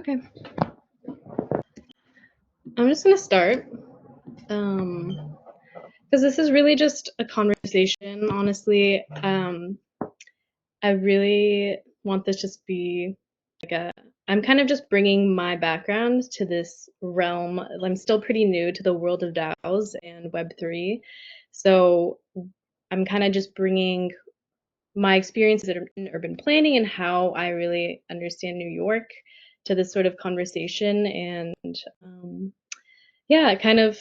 Okay. I'm just going to start because this is really just a conversation, honestly. I really want this just to be like I'm kind of just bringing my background to this realm. I'm still pretty new to the world of DAOs and Web3. So I'm kind of just bringing my experiences in urban planning and how I really understand New York to this sort of conversation, and yeah, kind of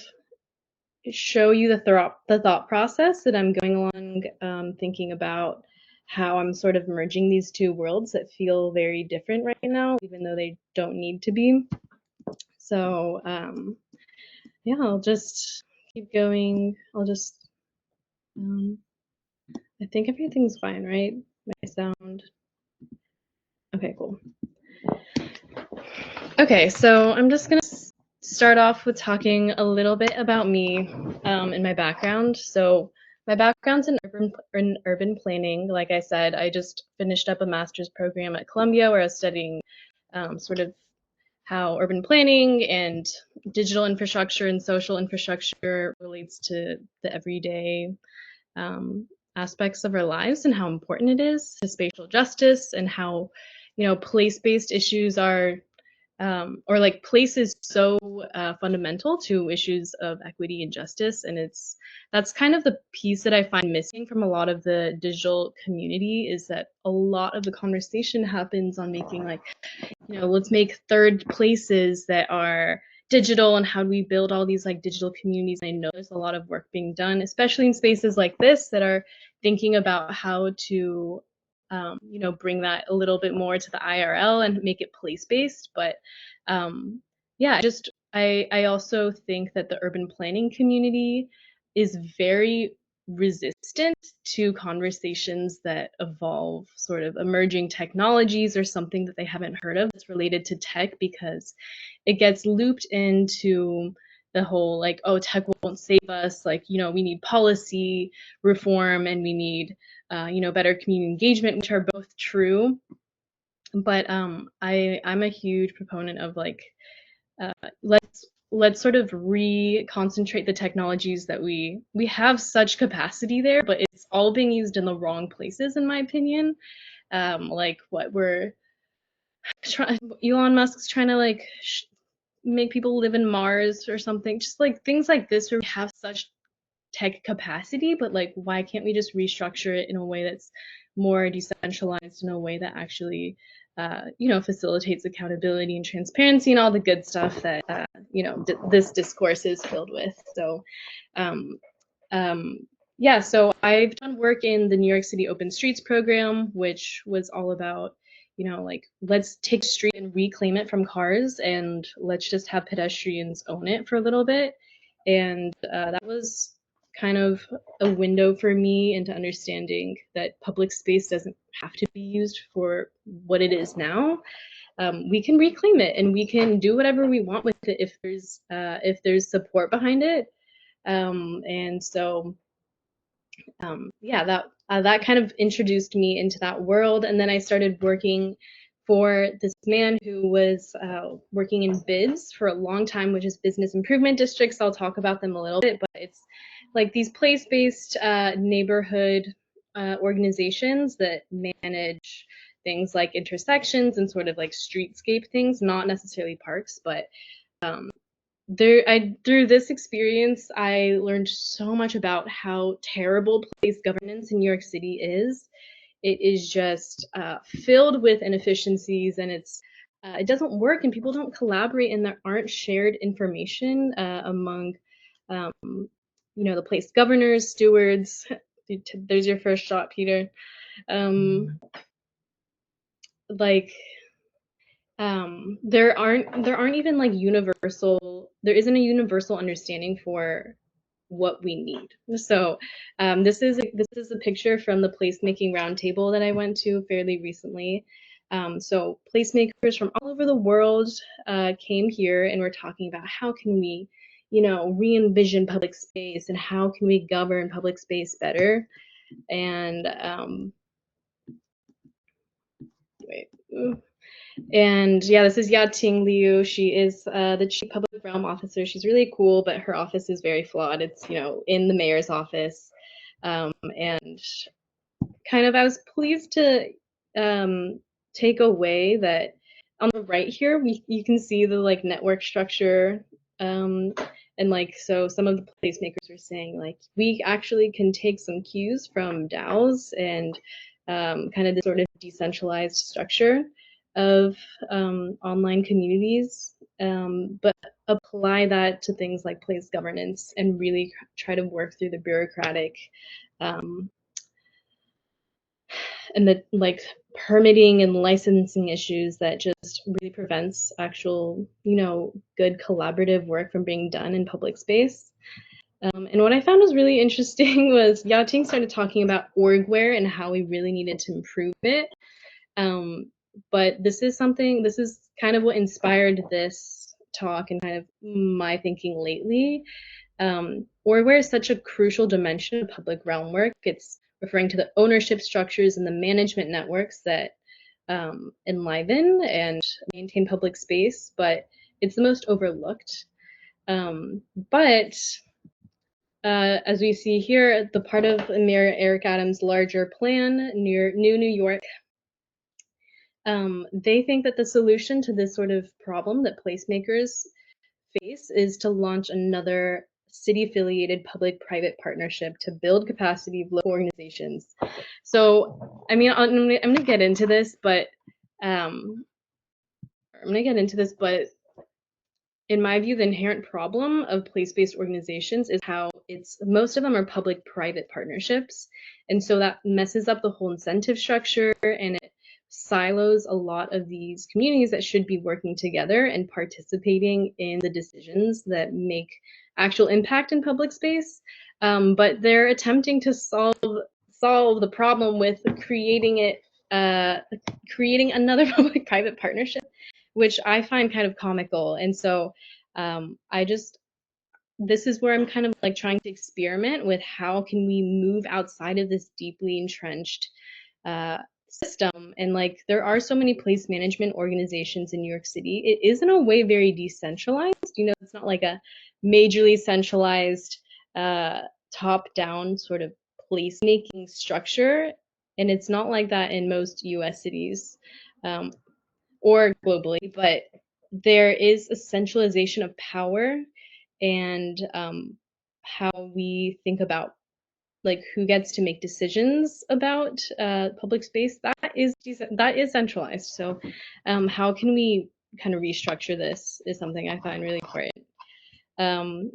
show you the thought process that I'm going along, thinking about how I'm sort of merging these two worlds that feel very different right now, even though they don't need to be. So yeah, I'll just keep going. I think everything's fine, right? My sound. Okay, cool. Okay, so I'm just gonna start off with talking a little bit about me and my background. So my background's in urban planning. Like I said, I just finished up a master's program at Columbia where I was studying sort of how urban planning and digital infrastructure and social infrastructure relates to the everyday aspects of our lives and how important it is to spatial justice, and how, place-based issues are or like place is so fundamental to issues of equity and justice, and that's kind of the piece that I find missing from a lot of the digital community, is that a lot of the conversation happens on making let's make third places that are digital, and how do we build all these like digital communities. I know there's a lot of work being done, especially in spaces like this, that are thinking about how to bring that a little bit more to the IRL and make it place-based. But yeah, I also think that the urban planning community is very resistant to conversations that evolve sort of emerging technologies or something that they haven't heard of that's related to tech, because it gets looped into the whole like, oh, tech won't save us, like, we need policy reform and we need better community engagement, which are both true. But I'm a huge proponent of like let's sort of reconcentrate the technologies that we have such capacity there, but it's all being used in the wrong places, in my opinion. Like what we're trying, Elon Musk's trying to like make people live in Mars or something, just like things like this where we have such tech capacity, but like why can't we just restructure it in a way that's more decentralized, in a way that actually facilitates accountability and transparency and all the good stuff that this discourse is filled with. So yeah, so I've done work in the New York City Open Streets program, which was all about like, let's take a street and reclaim it from cars, and let's just have pedestrians own it for a little bit. And that was kind of a window for me into understanding that public space doesn't have to be used for what it is now. We can reclaim it and we can do whatever we want with it if there's support behind it. And so yeah, that kind of introduced me into that world. And then I started working for this man who was working in BIDs for a long time, which is business improvement districts. I'll talk about them a little bit, but it's like these place-based neighborhood organizations that manage things like intersections and sort of like streetscape things, not necessarily parks, but through this experience, I learned so much about how terrible place governance in New York City is. It is just filled with inefficiencies, and it doesn't work, and people don't collaborate, and there aren't shared information among the place governors, stewards. There's your first shot, Peter. Like there aren't even like there isn't a universal understanding for what we need. So this is a picture from the placemaking roundtable that I went to fairly recently. So placemakers from all over the world came here, and we're talking about how can we re-envision public space, and how can we govern public space better. And wait. And yeah, this is Ya-Ting Liu. She is the Chief Public Realm Officer. She's really cool, but her office is very flawed. It's, in the mayor's office. And kind of, I was pleased to take away that on the right here, you can see the like network structure. And like, so some of the placemakers were saying like, we actually can take some cues from DAOs and kind of this sort of decentralized structure of online communities, but apply that to things like place governance and really try to work through the bureaucratic and the like permitting and licensing issues that just really prevents actual, good collaborative work from being done in public space. And what I found was really interesting was Ya-Ting started talking about orgware and how we really needed to improve it. But this is kind of what inspired this talk and kind of my thinking lately. Orgware is such a crucial dimension of public realm work. It's referring to the ownership structures and the management networks that enliven and maintain public space, but it's the most overlooked. But as we see here, the part of Mayor Eric Adams' larger plan near New York, they think that the solution to this sort of problem that placemakers face is to launch another city-affiliated public-private partnership to build capacity of local organizations. So, I mean, I'm gonna get into this, but in my view, the inherent problem of place-based organizations is how most of them are public-private partnerships, and so that messes up the whole incentive structure and it silos a lot of these communities that should be working together and participating in the decisions that make actual impact in public space. But they're attempting to solve the problem with creating another public-private partnership, which I find kind of comical. And so this is where I'm kind of like trying to experiment with how can we move outside of this deeply entrenched system. And like, there are so many place management organizations in New York City. It is in a way very decentralized. It's not like a majorly centralized top-down sort of place-making structure. And it's not like that in most US cities or globally, but there is a centralization of power and how we think about like who gets to make decisions about public space. That is centralized. So how can we kind of restructure this is something I find really important.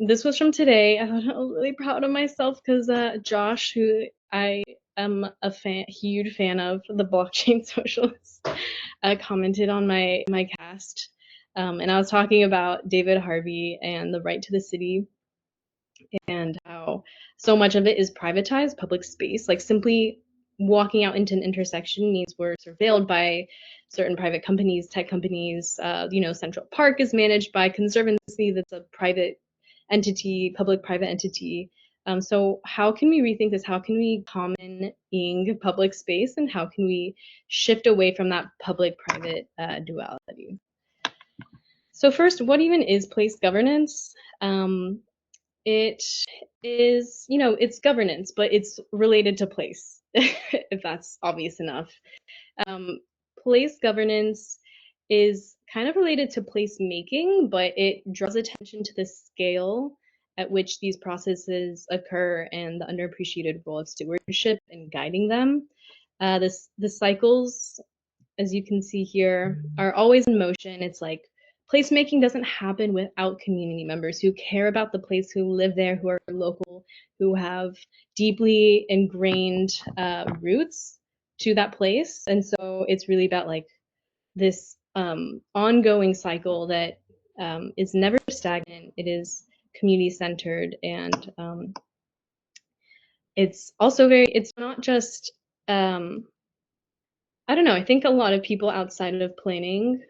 This was from today. I thought I was really proud of myself because Josh, who I am a huge fan of, the blockchain socialist, commented on my cast. And I was talking about David Harvey and the right to the city and how so much of it is privatized public space. Like simply walking out into an intersection means we're surveilled by certain private companies, tech companies. Central Park is managed by Conservancy, that's a private entity, public-private entity. So how can we rethink this? How can we common-ing public space, and how can we shift away from that public-private duality? So first, what even is place governance? It is, it's governance, but it's related to place, if that's obvious enough. Place governance is kind of related to place making, but it draws attention to the scale at which these processes occur and the underappreciated role of stewardship in guiding them. The cycles, as you can see here, are always in motion. It's like placemaking doesn't happen without community members who care about the place, who live there, who are local, who have deeply ingrained roots to that place. And so it's really about like this ongoing cycle that is never stagnant. It is community centered, and it's also it's not just I don't know, I think a lot of people outside of planning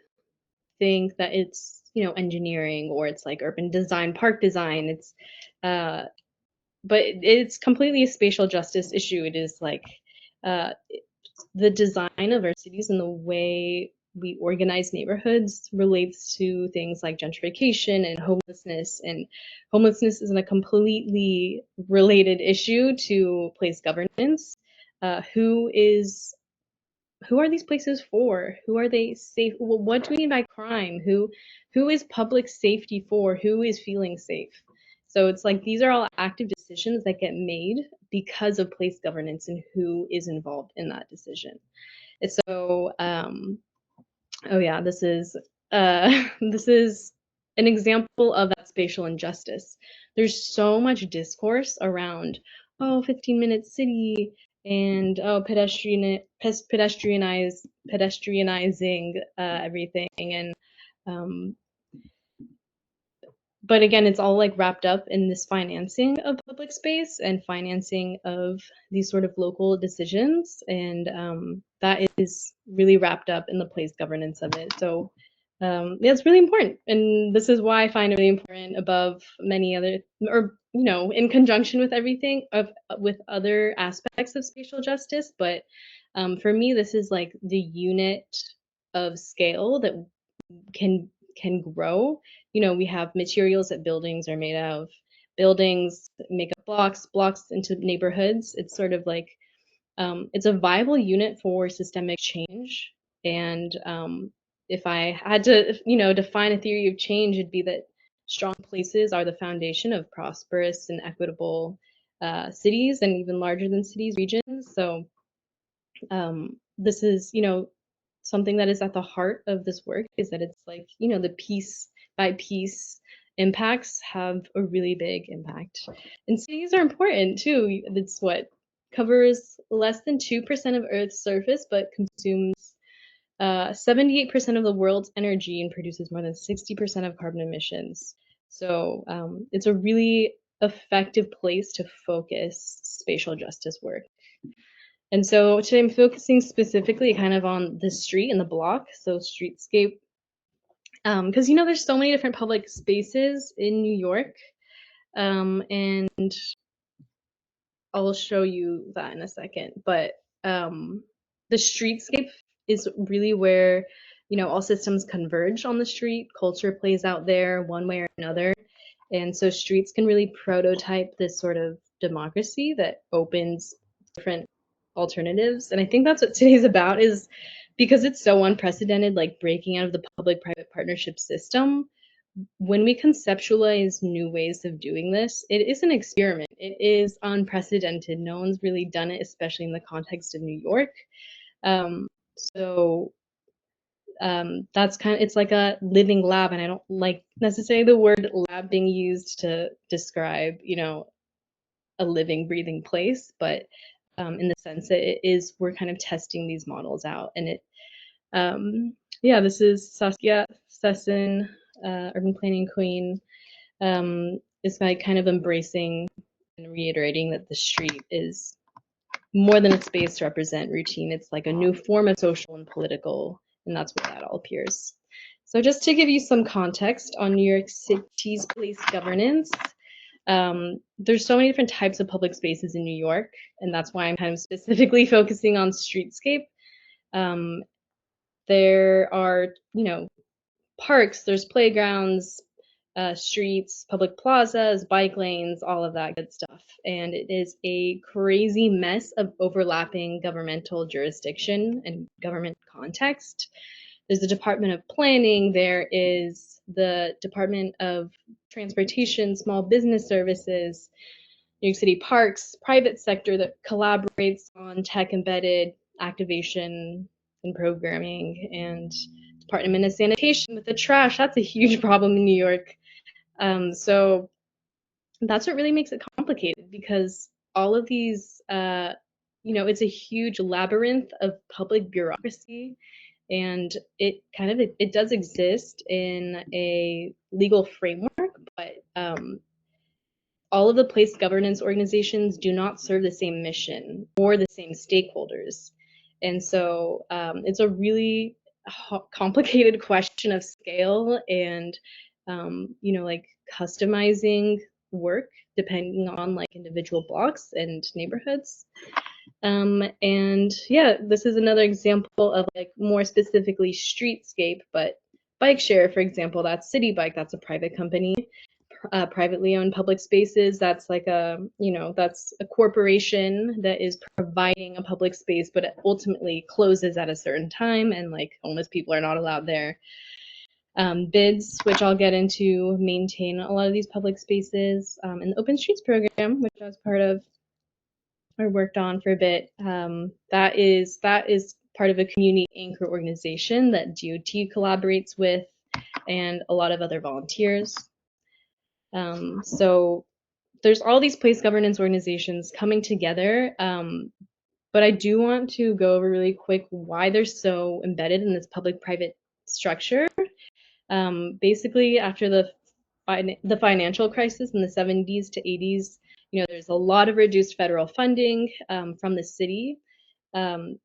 think that it's, engineering, or it's like urban design, park design. It's but it's completely a spatial justice issue. It is like the design of our cities and the way we organize neighborhoods relates to things like gentrification and homelessness. And homelessness is a completely related issue to place governance. Who are these places for? Who are they safe? Well, what do we mean by crime? Who is public safety for? Who is feeling safe? So it's like these are all active decisions that get made because of place governance and who is involved in that decision. And so, oh yeah, this is this is an example of that spatial injustice. There's so much discourse around, oh, 15-minute city and oh, pedestrianizing everything, and um, but again, it's all like wrapped up in this financing of public space and financing of these sort of local decisions, and that is really wrapped up in the place governance of it. So yeah, it's really important, and this is why I find it really important above many other, or in conjunction with everything with other aspects of spatial justice. But for me, this is like the unit of scale that can grow. We have materials that buildings are made of. Buildings make up blocks into neighborhoods. It's sort of like it's a viable unit for systemic change. And if I had to, define a theory of change, it'd be that strong places are the foundation of prosperous and equitable cities, and even larger than cities, regions. So this is, something that is at the heart of this work, is that it's like, the piece by piece impacts have a really big impact. And cities are important too. It's what covers less than 2% of Earth's surface, but consumes 78% of the world's energy and produces more than 60% of carbon emissions. So it's a really effective place to focus spatial justice work. And so today I'm focusing specifically kind of on the street and the block, so streetscape. Because there's so many different public spaces in New York, and I'll show you that in a second. But the streetscape is really where all systems converge on the street. Culture plays out there one way or another, and so streets can really prototype this sort of democracy that opens different alternatives. And I think that's what today's about, is because it's so unprecedented, like breaking out of the public-private partnership system. When we conceptualize new ways of doing this, it is an experiment. It is unprecedented. No one's really done it, especially in the context of New York. So that's it's like a living lab, and I don't like necessarily the word lab being used to describe, a living, breathing place, but in the sense that we're kind of testing these models out. And yeah, this is Saskia Sesson, urban planning queen. Is by kind of embracing and reiterating that the street is more than a space to represent routine. It's like a new form of social and political, and that's where that all appears. So just to give you some context on New York City's place governance, there's so many different types of public spaces in New York, and that's why I'm kind of specifically focusing on streetscape. There are, parks, there's playgrounds, streets, public plazas, bike lanes, all of that good stuff. And it is a crazy mess of overlapping governmental jurisdiction and government context. There's the Department of Planning, there is the Department of Transportation, Small Business Services, New York City Parks, private sector that collaborates on tech-embedded activation and programming, and Department of Sanitation with the trash. That's a huge problem in New York. So that's what really makes it complicated, because all of these, it's a huge labyrinth of public bureaucracy, and it does exist in a legal framework, but all of the place governance organizations do not serve the same mission or the same stakeholders. And so it's a really complicated question of scale and, like customizing work depending on like individual blocks and neighborhoods. And yeah, this is another example of like more specifically streetscape, but bike share, for example, that's City Bike, that's a private company. Privately owned public spaces, that's like a, that's a corporation that is providing a public space, but it ultimately closes at a certain time and like homeless people are not allowed there. Bids, which I'll get into, maintain a lot of these public spaces. And the Open Streets program, which I was part of or worked on for a bit, that is part of a community anchor organization that DOT collaborates with and a lot of other volunteers. So there's all these place governance organizations coming together, but I do want to go over really quick why they're so embedded in this public-private structure. Basically, after the financial crisis in the 70s to 80s, there's a lot of reduced federal funding from the city, and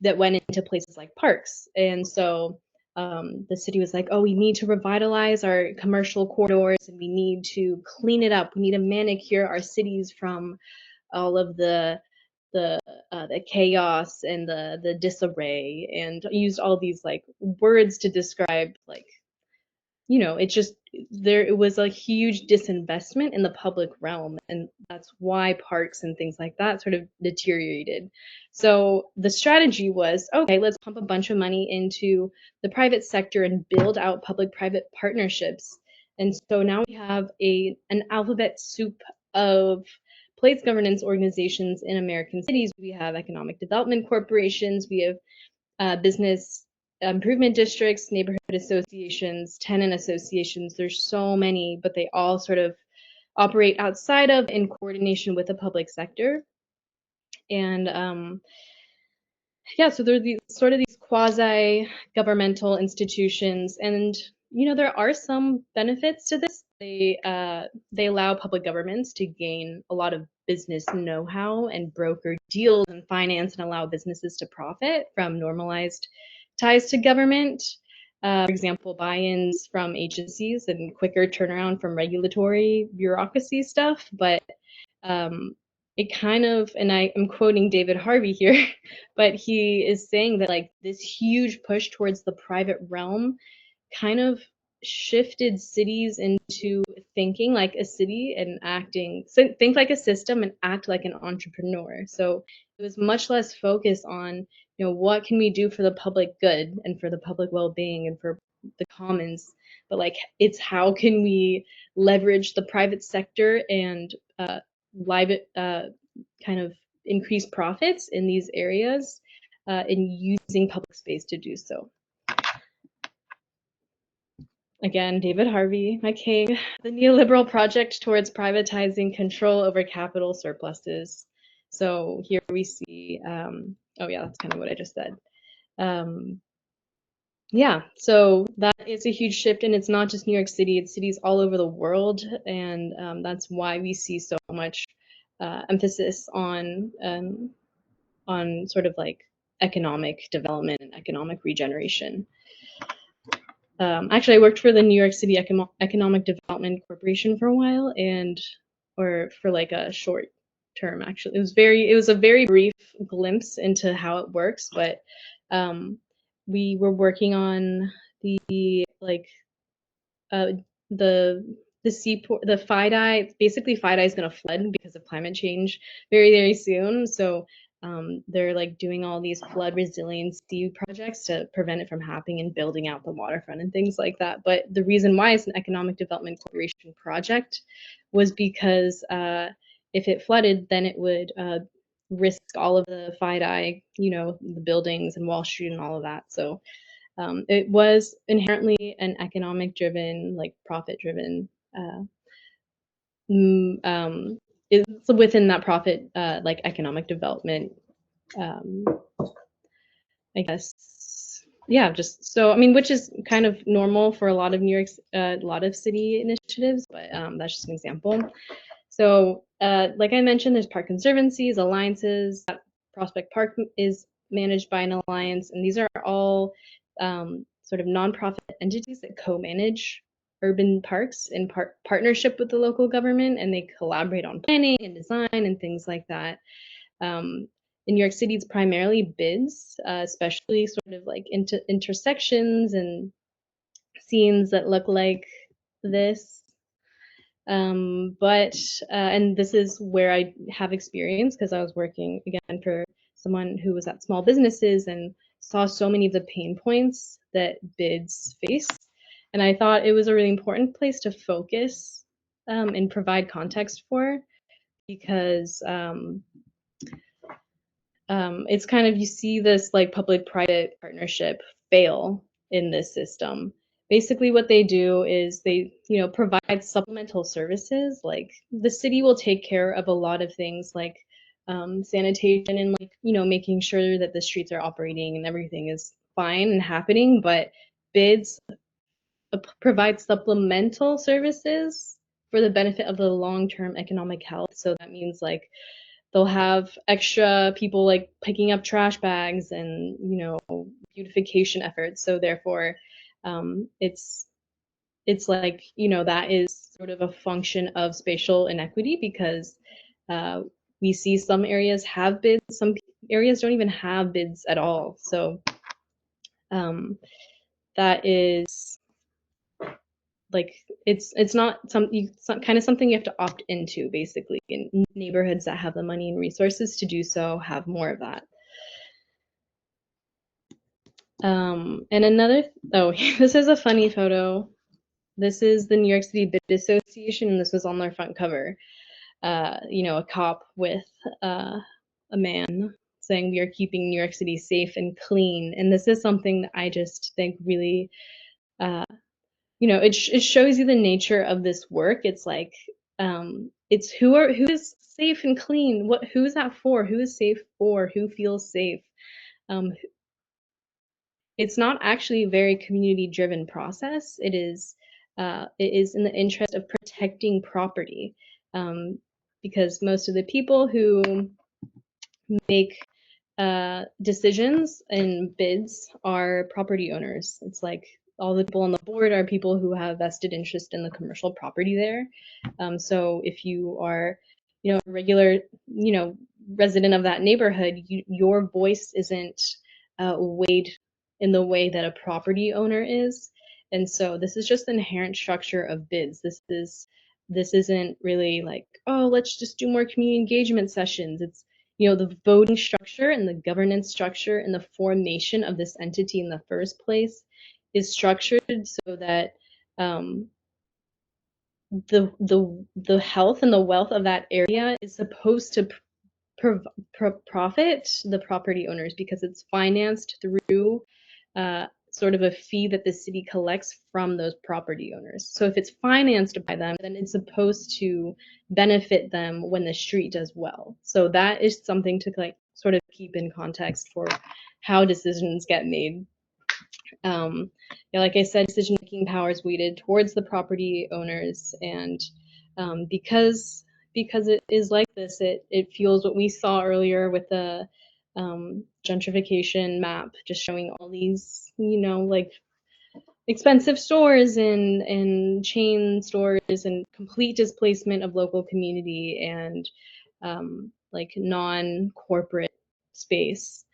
that went into places like parks. And so the city was like, oh, we need to revitalize our commercial corridors and we need to clean it up. We need to manicure our cities from all of the chaos and the disarray, and used all these like words to describe like, it was a huge disinvestment in the public realm, and that's why parks and things like that sort of deteriorated. So the strategy was, okay, let's pump a bunch of money into the private sector and build out public-private partnerships. And so now we have an alphabet soup of place governance organizations in American cities. We have economic development corporations, we have business improvement districts, neighborhood associations, tenant associations. There's so many, but they all sort of operate outside of, in coordination with the public sector. And yeah, so there are these quasi-governmental institutions, and there are some benefits to this. They allow public governments to gain a lot of business know-how and broker deals and finance, and allow businesses to profit from normalized ties to government. For example, buy-ins from agencies and quicker turnaround from regulatory bureaucracy stuff. But it kind of, and I am quoting David Harvey here, but he is saying that like this huge push towards the private realm kind of shifted cities into thinking like a city and think like a system and act like an entrepreneur. So it was much less focused on, what can we do for the public good and for the public well-being and for the commons, but like it's how can we leverage the private sector and kind of increase profits in these areas, and using public space to do so. Again, David Harvey, my king, the neoliberal project towards privatizing control over capital surpluses. So here we see, oh yeah, that's kind of what I just said. Yeah, so that is a huge shift, and it's not just New York City, it's cities all over the world, and that's why we see so much emphasis on sort of like economic development and economic regeneration. Actually, I worked for the New York City Economic Development Corporation for a while, or for like a short term. Actually, it was a very brief glimpse into how it works, but we were working on the seaport, the FiDi. Basically, FiDi is going to flood because of climate change very, very soon. So they're like doing all these flood resiliency projects to prevent it from happening and building out the waterfront and things like that. But the reason why it's an economic development corporation project was because if it flooded, then it would risk all of the FiDi, the buildings and Wall Street and all of that. So it was inherently an economic driven, like profit driven, it's within that profit, like economic development, I guess. Yeah, just so, I mean, which is kind of normal for a lot of a lot of city initiatives, but that's just an example. So like I mentioned, there's park conservancies, alliances. Prospect Park is managed by an alliance, and these are all sort of nonprofit entities that co-manage urban parks in partnership with the local government, and they collaborate on planning and design and things like that. in New York City, it's primarily bids, especially sort of like intersections and scenes that look like this. And this is where I have experience because I was working again for someone who was at small businesses and saw so many of the pain points that bids face. And I thought it was a really important place to focus and provide context for, because it's kind of, you see this like public-private partnership fail in this system. Basically what they do is they, provide supplemental services. Like the city will take care of a lot of things like sanitation and like, making sure that the streets are operating and everything is fine and happening, but bids provide supplemental services for the benefit of the long-term economic health. So that means like they'll have extra people like picking up trash bags and beautification efforts. So therefore, it's like that is sort of a function of spatial inequity, because we see some areas have bids, some areas don't even have bids at all. So that is like it's not kind of something you have to opt into, basically, in neighborhoods that have the money and resources to do so have more of that. And another, this is a funny photo. This is the New York City Bid Association, and this was on their front cover. A cop with a man saying, "We are keeping New York City safe and clean." And this is something that I just think really it shows you the nature of this work. It's like it's who is safe and clean, who is that for, who is safe for, who feels safe. It's not actually a very community driven process. It is in the interest of protecting property, because most of the people who make decisions and bids are property owners. It's like all the people on the board are people who have vested interest in the commercial property there. So if you are, a regular, resident of that neighborhood, your voice isn't weighed in the way that a property owner is. And so this is just the inherent structure of bids. This isn't really like, oh, let's just do more community engagement sessions. It's the voting structure and the governance structure and the formation of this entity in the first place is structured so that the health and the wealth of that area is supposed to profit the property owners, because it's financed through sort of a fee that the city collects from those property owners. So if it's financed by them, then it's supposed to benefit them when the street does well. So that is something to like sort of keep in context for how decisions get made. Like I said, decision-making power is weighted towards the property owners, and because it is like this, it fuels what we saw earlier with the gentrification map, just showing all these, like expensive stores and chain stores and complete displacement of local community and like non-corporate space.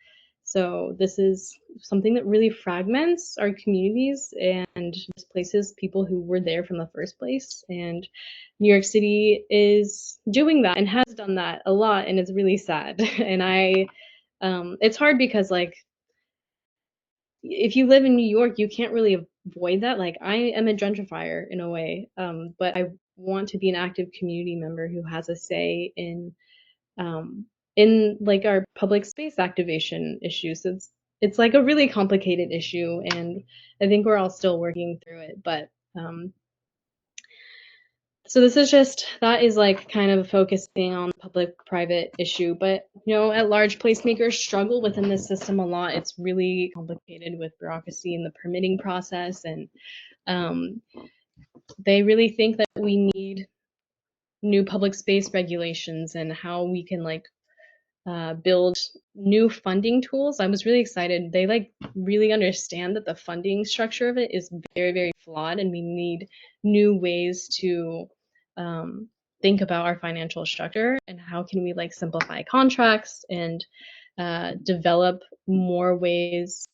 So this is something that really fragments our communities and displaces people who were there from the first place. And New York City is doing that and has done that a lot, and it's really sad. And it's hard because like if you live in New York, you can't really avoid that. Like I am a gentrifier in a way, but I want to be an active community member who has a say in like our public space activation issues. So it's like a really complicated issue, and I think we're all still working through it. But so this is that is like kind of focusing on the public-private issue. But at large, placemakers struggle within this system a lot. It's really complicated with bureaucracy and the permitting process, and they really think that we need new public space regulations and how we can like build new funding tools. I was really excited. They like really understand that the funding structure of it is very, very flawed, and we need new ways to think about our financial structure and how can we like simplify contracts and develop more ways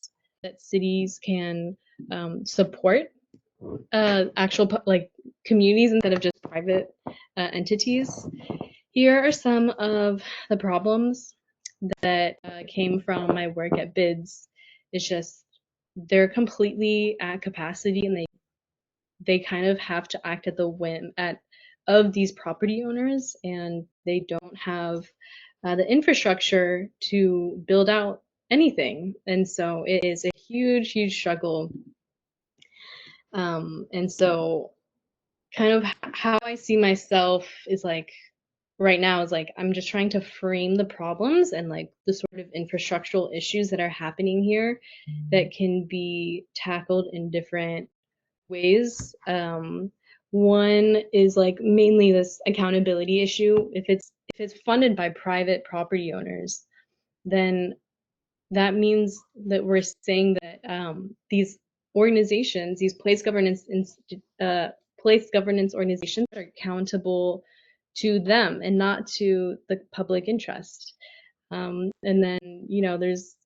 that cities can support actual like communities instead of just private entities. Here are some of the problems that came from my work at BIDS. It's just they're completely at capacity, and they kind of have to act at the whim of these property owners, and they don't have the infrastructure to build out anything. And so it is a huge struggle. And so kind of how I see myself is like right now is like I'm just trying to frame the problems and like the sort of infrastructural issues that are happening here that can be tackled in different ways. One is like mainly this accountability issue. If it's funded by private property owners, then that means that we're saying that these organizations, these place governance organizations, are accountable to them and not to the public interest. And then there's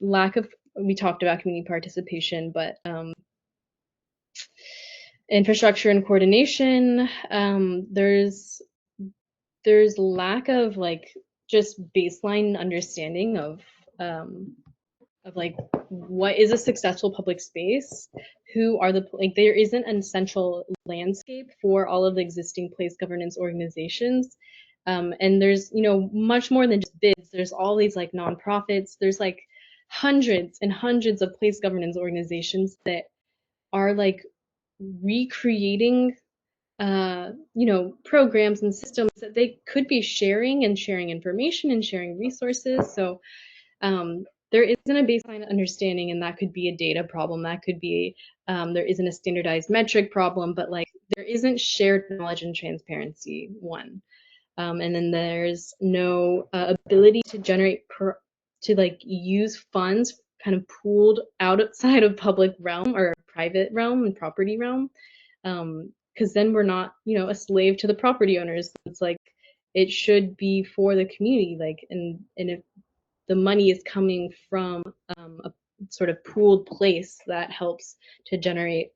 lack of, we talked about community participation, but infrastructure and coordination. There's lack of like just baseline understanding of like what is a successful public space, who are the like there isn't an essential landscape for all of the existing place governance organizations. And there's much more than just bids. There's all these like nonprofits. There's like hundreds and hundreds of place governance organizations that are like recreating programs and systems that they could be sharing information and sharing resources. So there isn't a baseline understanding, and that could be a data problem. That could be there isn't a standardized metric problem, but like there isn't shared knowledge and transparency. One, and then there's no ability to generate to like use funds kind of pooled outside of public realm or private realm and property realm, because then we're not a slave to the property owners. It's like it should be for the community, like and if the money is coming from a sort of pooled place that helps to generate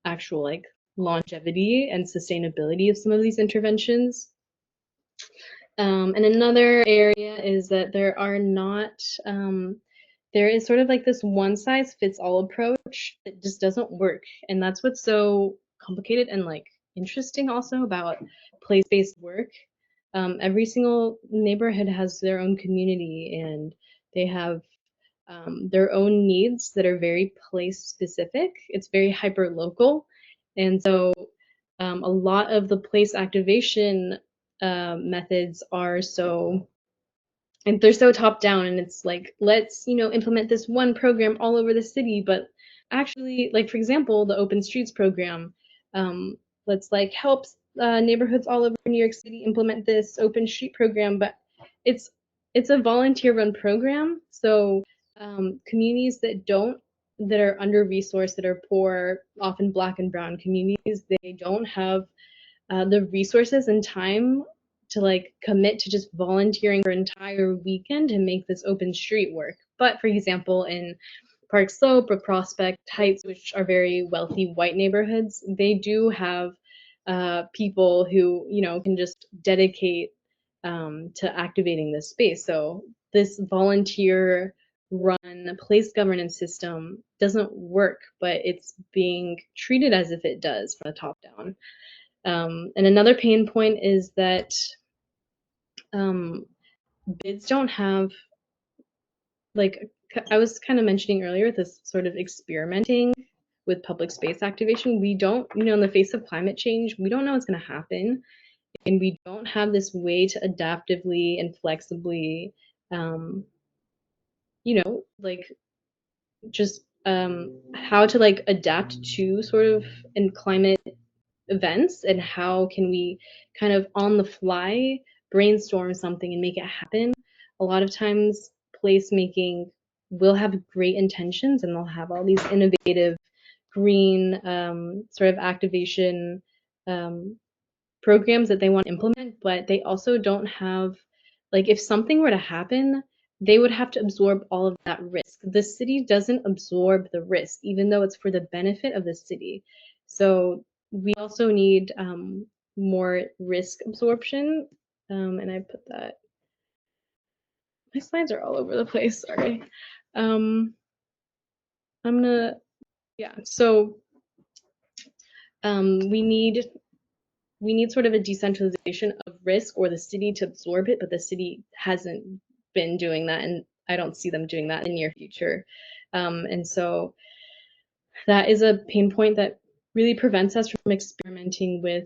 actual like longevity and sustainability of some of these interventions. And another area is that there are not, there is sort of like this one size fits all approach that just doesn't work. And that's what's so complicated and like interesting also about place-based work. Every single neighborhood has their own community, and they have their own needs that are very place specific. It's very hyper local. And so a lot of the place activation methods are and they're so top down, and it's like, let's implement this one program all over the city, but actually, like for example, the Open Streets program, let's like help neighborhoods all over New York City implement this open street program, but it's a volunteer run program. So communities that are under resourced, that are poor, often Black and brown communities, they don't have the resources and time to like commit to just volunteering for an entire weekend to make this open street work. But for example, in Park Slope or Prospect Heights, which are very wealthy white neighborhoods, they do have people who can just dedicate to activating this space. So this volunteer run place governance system doesn't work, but it's being treated as if it does from the top down. And another pain point is that bids don't have, like I was kind of mentioning earlier, this sort of experimenting with public space activation. We don't, in the face of climate change, we don't know what's going to happen. And we don't have this way to adaptively and flexibly, like just how to like adapt to sort of in climate events, and how can we kind of on the fly brainstorm something and make it happen. A lot of times placemaking will have great intentions, and they'll have all these innovative green sort of activation programs that they want to implement, but they also don't have like if something were to happen, they would have to absorb all of that risk. The city doesn't absorb the risk, even though it's for the benefit of the city. So we also need more risk absorption. And I put that, my slides are all over the place, sorry. I'm gonna, yeah, so we need sort of a decentralization of risk, or the city to absorb it, but the city hasn't been doing that, and I don't see them doing that in the near future. And so that is a pain point that really prevents us from experimenting with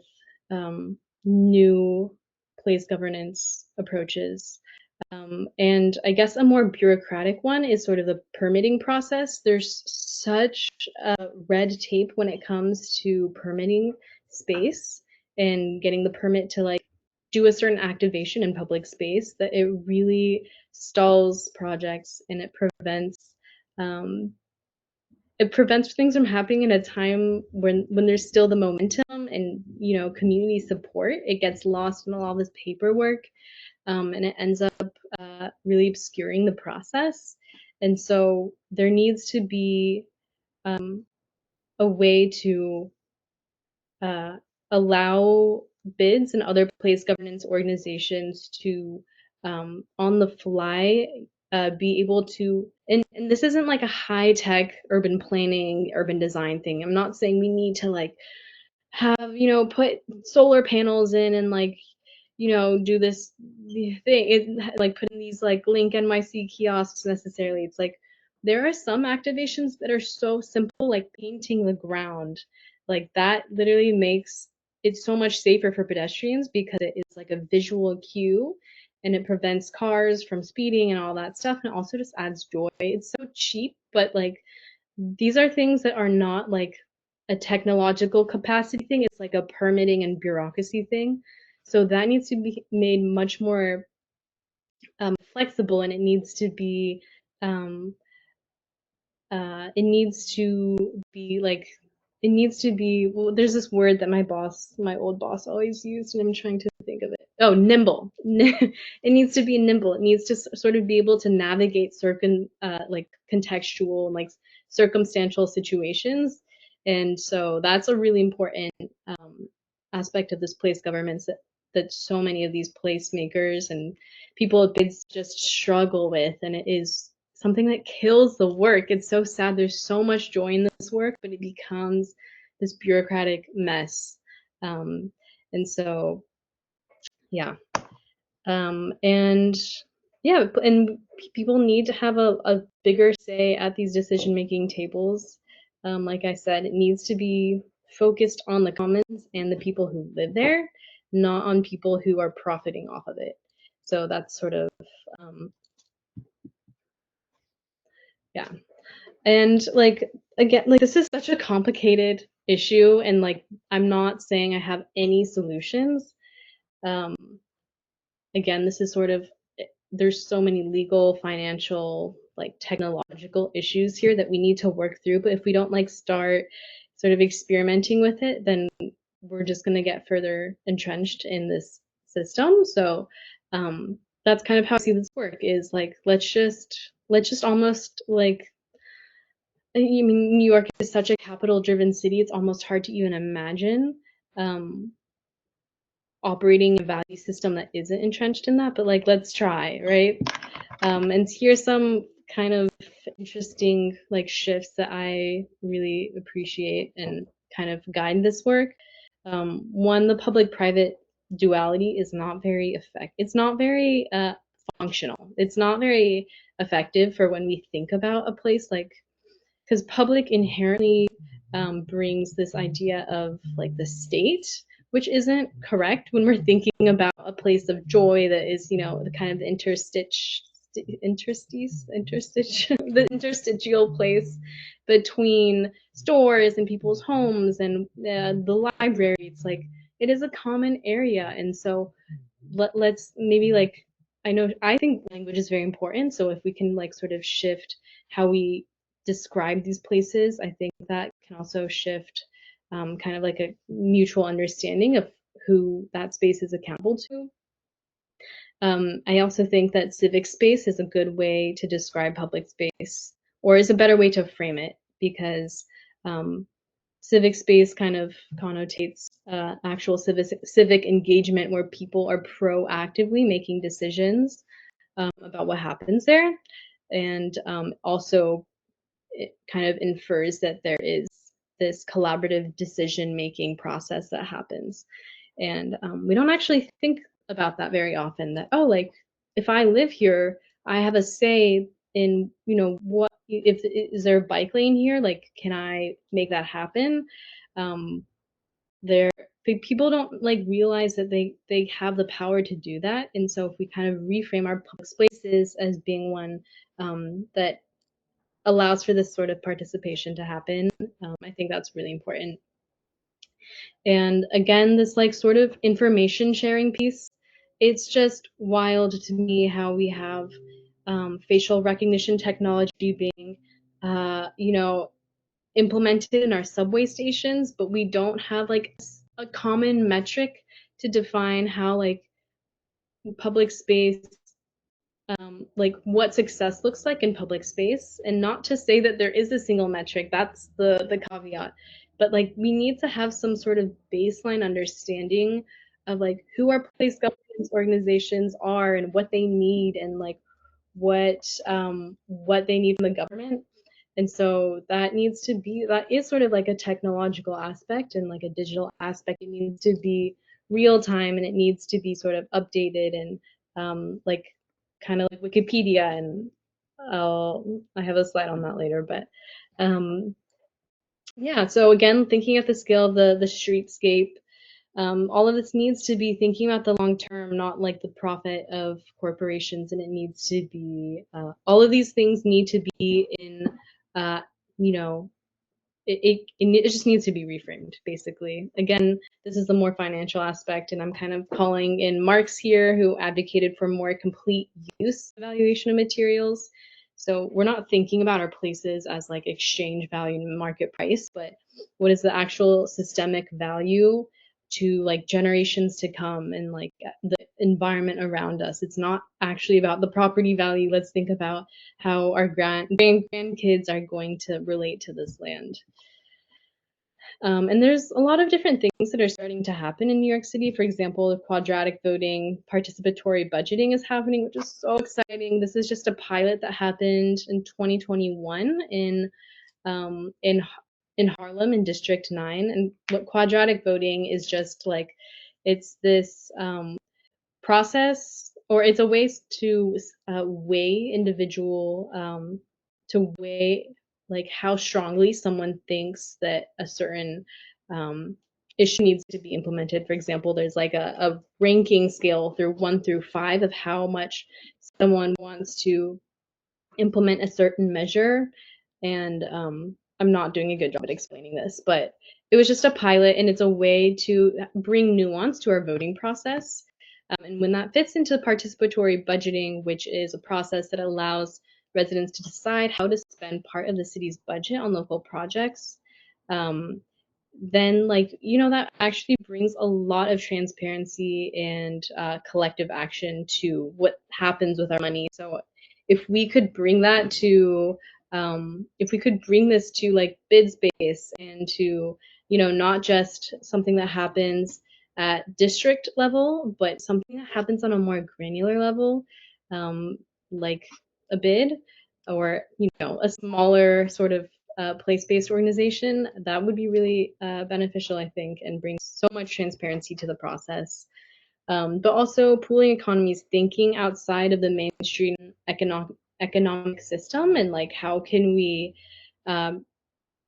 new place governance approaches. And I guess a more bureaucratic one is sort of the permitting process. There's such red tape when it comes to permitting space and getting the permit to like do a certain activation in public space that it really stalls projects, and um, it prevents things from happening in a time when there's still the momentum and community support. It gets lost in all this paperwork, and it ends up really obscuring the process. And so there needs to be a way to allow bids and other place governance organizations to on the fly be able to, and this isn't like a high-tech urban planning, urban design thing. I'm not saying we need to like have put solar panels in and like do this thing, like putting these like link NYC kiosks necessarily. It's like there are some activations that are so simple, like painting the ground, like that literally makes it so much safer for pedestrians because it is like a visual cue, and it prevents cars from speeding and all that stuff, and it also just adds joy. It's so cheap, but like these are things that are not like a technological capacity thing. It's like a permitting and bureaucracy thing. So that needs to be made much more flexible, and it needs to be um, it needs to be, well, there's this word that my old boss always used, and I'm trying to think of it. Oh, nimble. It needs to be nimble. It needs to sort of be able to navigate certain like contextual and like circumstantial situations. And so that's a really important aspect of this place governments that so many of these placemakers and people at bids just struggle with, and it is something that kills the work. It's so sad. There's so much joy in this work, but it becomes this bureaucratic mess. And so, yeah. And yeah, and people need to have a bigger say at these decision-making tables. Like I said, it needs to be focused on the commons and the people who live there, not on people who are profiting off of it. So that's sort of, yeah. And like, again, like this is such a complicated issue, and like I'm not saying I have any solutions. Again, this is sort of, there's so many legal, financial, like technological issues here that we need to work through. But if we don't like start sort of experimenting with it, then we're just going to get further entrenched in this system. So that's kind of how I see this work, is like let's just almost like, I mean, New York is such a capital-driven city. It's almost hard to even imagine operating a value system that isn't entrenched in that. But like, let's try, right? And here's some kind of interesting like shifts that I really appreciate and kind of guide this work. One, the public-private duality is not very it's not very functional. It's not very effective for when we think about a place like, because public inherently brings this idea of like the state, which isn't correct when we're thinking about a place of joy that is, the kind of the the interstitial place between stores and people's homes and the library. It's like it is a common area, and so let's maybe like, I think language is very important. So if we can like sort of shift how we describe these places, I think that can also shift kind of like a mutual understanding of who that space is accountable to. I also think that civic space is a good way to describe public space, or is a better way to frame it, because um, civic space kind of connotates actual civic engagement where people are proactively making decisions about what happens there. And also, it kind of infers that there is this collaborative decision making process that happens. And we don't actually think about that very often, that, oh, like, if I live here, I have a say in, what, if is there a bike lane here? Like, can I make that happen? Um, there People don't like realize that they have the power to do that. And so if we kind of reframe our public spaces as being one that allows for this sort of participation to happen, I think that's really important. And again, this like sort of information sharing piece, it's just wild to me how we have facial recognition technology being, implemented in our subway stations, but we don't have like a common metric to define how like public space, like what success looks like in public space. And not to say that there is a single metric, that's the caveat, but like we need to have some sort of baseline understanding of like who our place governance organizations are and what they need, and like what they need from the government. And so that is sort of like a technological aspect and like a digital aspect. It needs to be real time, and it needs to be sort of updated, and like kind of like Wikipedia. And I have a slide on that later, but yeah. So again, thinking at the scale of the streetscape, all of this needs to be thinking about the long term, not like the profit of corporations. And it needs to be, all of these things need to be in, you know, it just needs to be reframed, basically. Again, this is the more financial aspect, and I'm kind of calling in Marx here, who advocated for more complete use evaluation of materials. So we're not thinking about our places as like exchange value and market price, but what is the actual systemic value to like generations to come, and like the environment around us. It's not actually about the property value. Let's think about how our grandkids are going to relate to this land. And there's a lot of different things that are starting to happen in New York City. For example, quadratic voting, participatory budgeting is happening, which is so exciting. This is just a pilot that happened in 2021 in Harlem in District 9. And what quadratic voting is, just like, it's this process, or it's a way to weigh individual, to weigh like how strongly someone thinks that a certain issue needs to be implemented. For example, there's like a ranking scale through 1 through 5 of how much someone wants to implement a certain measure. And I'm not doing a good job at explaining this, but it was just a pilot, and it's a way to bring nuance to our voting process. And when that fits into participatory budgeting, which is a process that allows residents to decide how to spend part of the city's budget on local projects, then, like, that actually brings a lot of transparency and collective action to what happens with our money. So if we could bring that to if we could bring this to like bid space, and to not just something that happens at district level, but something that happens on a more granular level, like a bid, or a smaller sort of place-based organization, that would be really beneficial, I think, and bring so much transparency to the process. But also pooling economies, thinking outside of the mainstream economic system, and like how can we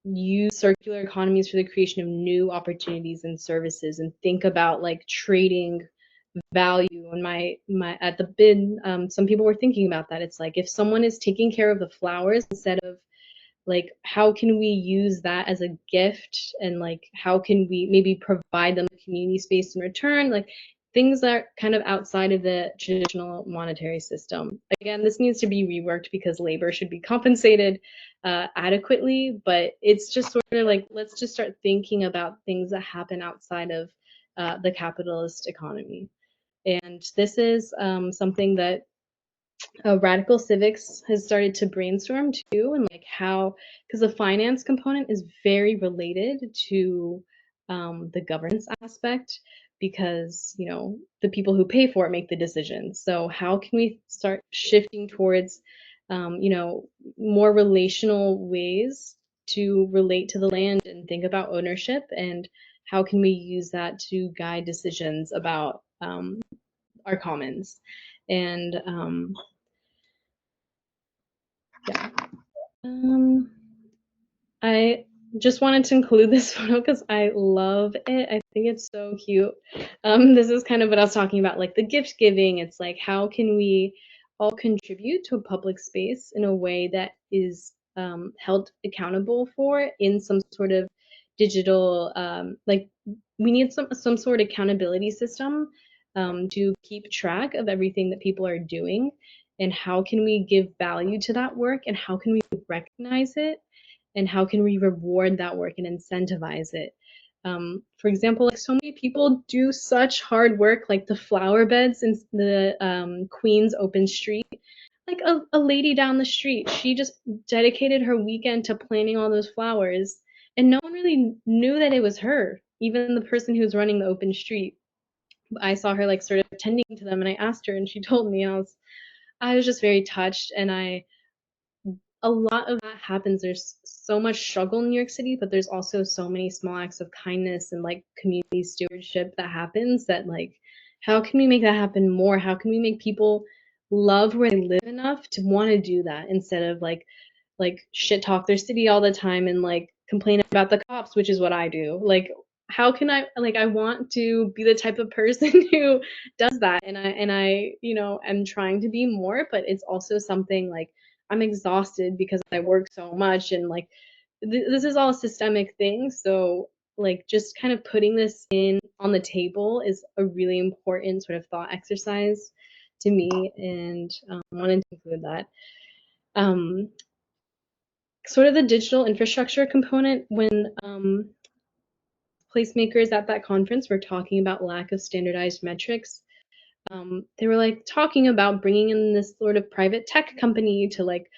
use circular economies for the creation of new opportunities and services, and think about like trading value. And my at the bid, some people were thinking about that. It's like, if someone is taking care of the flowers, instead of like, how can we use that as a gift, and like how can we maybe provide them a community space in return, like things that are kind of outside of the traditional monetary system. Again, this needs to be reworked because labor should be compensated adequately, but it's just sort of like, let's just start thinking about things that happen outside of the capitalist economy. And this is something that Radical Civics has started to brainstorm too, and like how, because the finance component is very related to the governance aspect, because the people who pay for it make the decisions. So how can we start shifting towards more relational ways to relate to the land and think about ownership, and how can we use that to guide decisions about our commons? And yeah. I just wanted to include this photo because I love it. I think it's so cute. This is kind of what I was talking about, like the gift giving. It's like, how can we all contribute to a public space in a way that is held accountable for in some sort of digital, like we need some sort of accountability system to keep track of everything that people are doing, and how can we give value to that work, and how can we recognize it, and how can we reward that work and incentivize it. For example, like so many people do such hard work, like the flower beds in the Queens open street. Like a lady down the street, she just dedicated her weekend to planting all those flowers, and no one really knew that it was her, even the person who's running the open street. I saw her like sort of attending to them, and I asked her, and she told me, and I was just very touched. And a lot of that happens. There's so much struggle in New York City, but there's also so many small acts of kindness and like community stewardship that happens, that like, how can we make that happen more? How can we make people love where they live enough to want to do that, instead of like shit talk their city all the time and like complain about the cops, which is what I do. Like, how can I want to be the type of person who does that, and I am trying to be more, but it's also something like I'm exhausted because I work so much, and like this is all a systemic thing. So like just kind of putting this in on the table is a really important sort of thought exercise to me, and wanted to include that. Um, Sort of the digital infrastructure component, when placemakers at that conference were talking about lack of standardized metrics, they were like talking about bringing in this sort of private tech company to like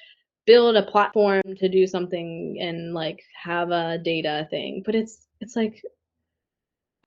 build a platform to do something and like have a data thing. But it's like,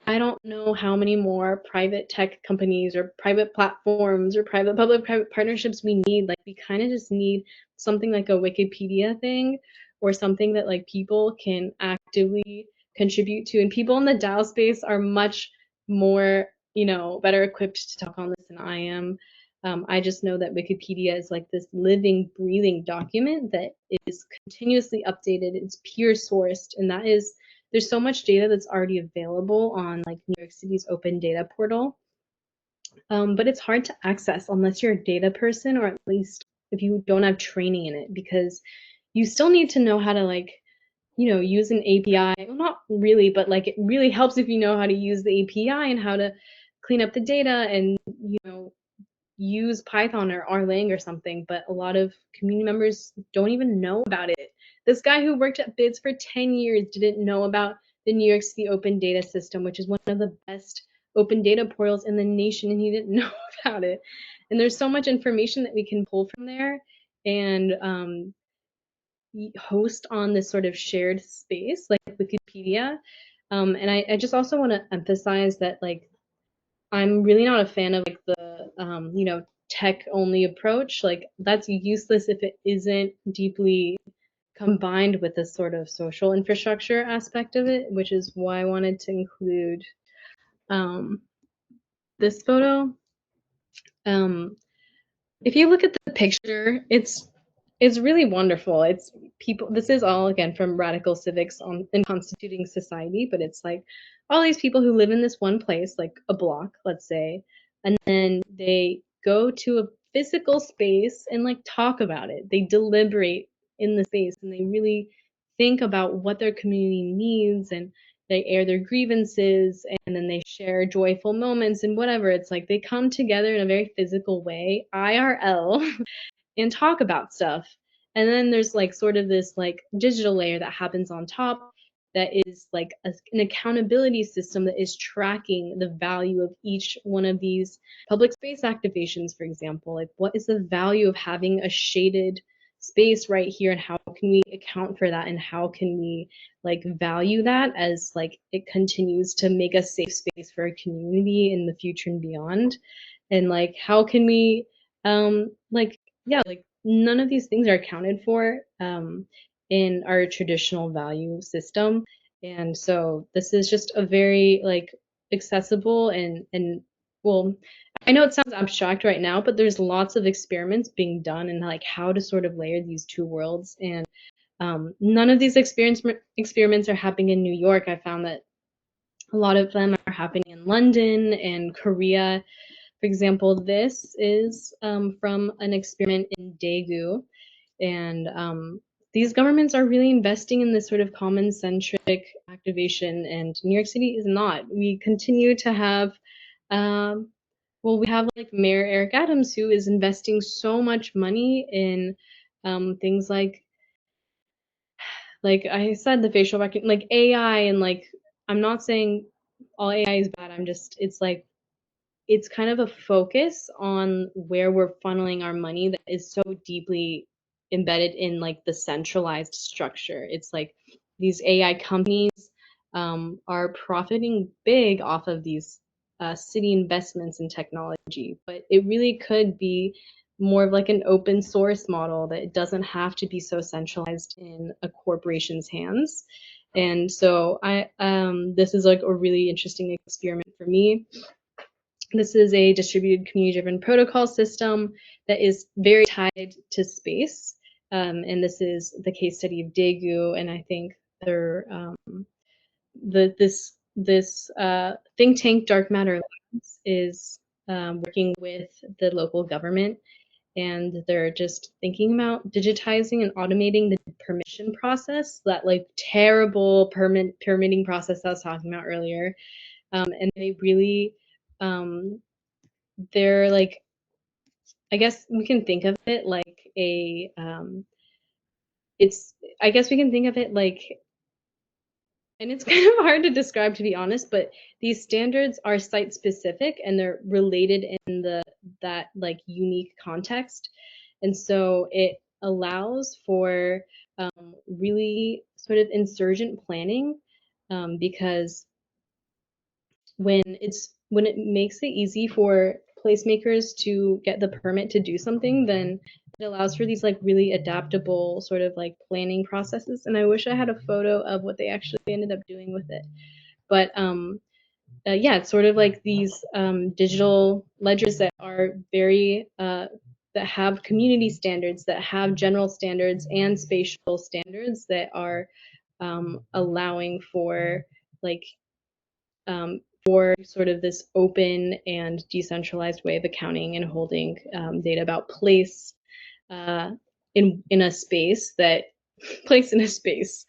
I don't know how many more private tech companies or private platforms or private public private partnerships we need. Like we kind of just need something like a Wikipedia thing, or something that like people can actively contribute to. And people in the DAO space are much more, better equipped to talk on this than I am. I just know that Wikipedia is like this living, breathing document that is continuously updated. It's peer sourced, and there's so much data that's already available on like New York City's open data portal, but it's hard to access unless you're a data person, or at least if you don't have training in it, because you still need to know how to like use an API. Well, not really, but like it really helps if you know how to use the API and how to clean up the data, and use Python or Erlang or something. But a lot of community members don't even know about it. This guy who worked at BIDS for 10 years didn't know about the New York City Open Data System, which is one of the best open data portals in the nation, and he didn't know about it. And there's so much information that we can pull from there, and host on this sort of shared space like Wikipedia. And I just also want to emphasize that like I'm really not a fan of like the tech only approach. Like that's useless if it isn't deeply combined with this sort of social infrastructure aspect of it, which is why I wanted to include um, this photo. Um, if you look at the picture, it's really wonderful. It's people. This is all again from Radical Civics on in Constituting Society, but it's like all these people who live in this one place, like a block, let's say, and then they go to a physical space and like talk about it. They deliberate in the space, and they really think about what their community needs, and they air their grievances, and then they share joyful moments and whatever. It's like they come together in a very physical way, IRL, and talk about stuff. And then there's like sort of this like digital layer that happens on top. that is like an accountability system that is tracking the value of each one of these public space activations, for example. Like, what is the value of having a shaded space right here, and how can we account for that, and how can we like value that as like it continues to make a safe space for our community in the future and beyond? And like, how can we like, yeah, like none of these things are accounted for in our traditional value system. And so this is just a very like accessible and well, I know it sounds abstract right now, but there's lots of experiments being done in like how to sort of layer these two worlds. And none of these experiments are happening in New York. I found that a lot of them are happening in London and Korea. For example, this is from an experiment in Daegu, and these governments are really investing in this sort of common-centric activation, and New York City is not. We continue to have, well, we have like Mayor Eric Adams, who is investing so much money in things like I said, the facial recognition, like AI, and like I'm not saying all AI is bad. I'm just, it's like it's kind of a focus on where we're funneling our money that is so deeply embedded in like the centralized structure. It's like these AI companies are profiting big off of these city investments in technology, but it really could be more of like an open source model that it doesn't have to be so centralized in a corporation's hands. And so this is like a really interesting experiment for me. This is a distributed community-driven protocol system that is very tied to space. And this is the case study of Daegu, and I think they're this think tank Dark Matter Labs is working with the local government, and they're just thinking about digitizing and automating the permission process, that like terrible permitting process I was talking about earlier. And they really they're like, I guess we can think of it like a it's I guess we can think of it like, and it's kind of hard to describe, to be honest, but these standards are site specific and they're related in that like unique context. And so it allows for really sort of insurgent planning, because when it makes it easy for placemakers to get the permit to do something, then it allows for these like really adaptable sort of like planning processes. And I wish I had a photo of what they actually ended up doing with it. But yeah, it's sort of like these digital ledgers that are very that have community standards, that have general standards and spatial standards that are allowing for like for sort of this open and decentralized way of accounting and holding data about place in a space that place in a space.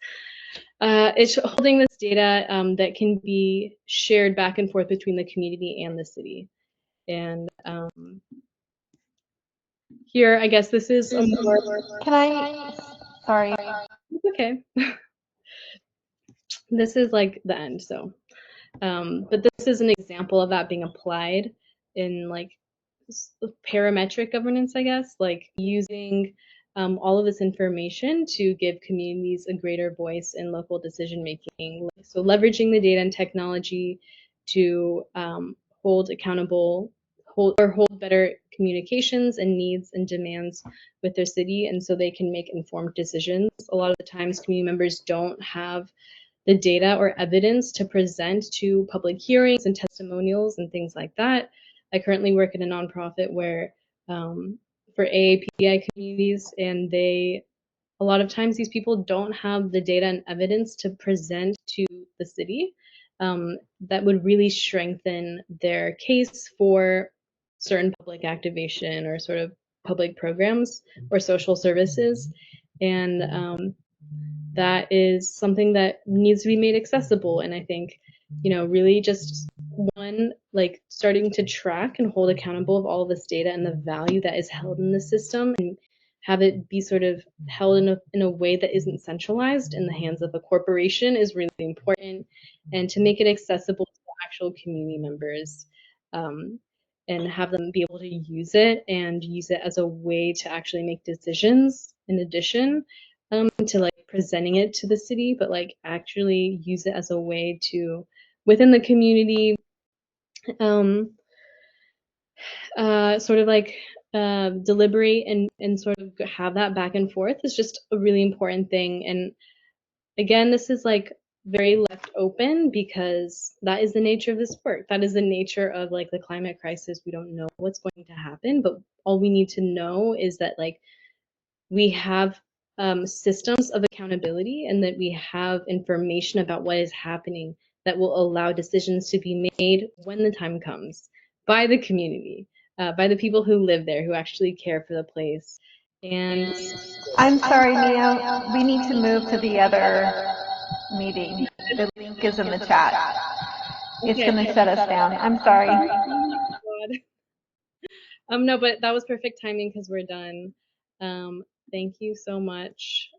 It's holding this data that can be shared back and forth between the community and the city. And here, I guess this is a more. Can I? Sorry. Okay. This is like the end. So, but this is an example of that being applied in like parametric governance, I guess, like using all of this information to give communities a greater voice in local decision making. So leveraging the data and technology to hold accountable, hold better communications and needs and demands with their city, and so they can make informed decisions. A lot of the times community members don't have the data or evidence to present to public hearings and testimonials and things like that. I currently work in a nonprofit where for AAPI communities, and a lot of times these people don't have the data and evidence to present to the city that would really strengthen their case for certain public activation or sort of public programs or social services. And that is something that needs to be made accessible. And I think, really just one, like starting to track and hold accountable of all of this data and the value that is held in the system, and have it be sort of held in a way that isn't centralized in the hands of a corporation is really important, and to make it accessible to the actual community members, and have them be able to use it as a way to actually make decisions in addition to like presenting it to the city, but like actually use it as a way to within the community sort of like deliberate and sort of have that back and forth is just a really important thing. And again, this is like very left open because that is the nature of this work. That is the nature of like the climate crisis. We don't know what's going to happen, but all we need to know is that like we have systems of accountability and that we have information about what is happening that will allow decisions to be made when the time comes by the community, by the people who live there, who actually care for the place. And I'm sorry, Mia. We need to move to the other meeting. The link is in the chat. It's going to shut us down. I'm sorry. No, but that was perfect timing because we're done. Thank you so much.